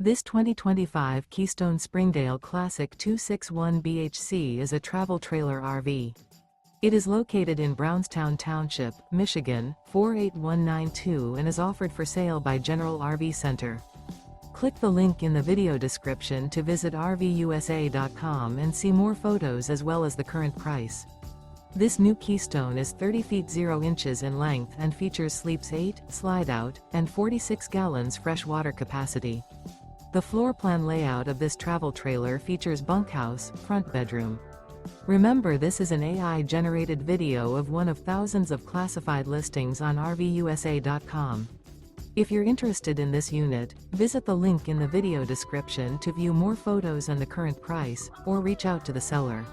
This 2025 Keystone Springdale Classic 261 BHC is a travel trailer RV. It is located in Brownstown Township, Michigan, 48192 and is offered for sale by General RV Center. Click the link in the video description to visit RVUSA.com and see more photos as well as the current price. This new Keystone is 30 feet 0 inches in length and features sleeps 8, Slideout, and 46 gallons fresh water capacity. The floor plan layout of this travel trailer features bunkhouse, front bedroom. Remember, this is an AI-generated video of one of thousands of classified listings on RVUSA.com. If you're interested in this unit, visit the link in the video description to view more photos and the current price, or reach out to the seller.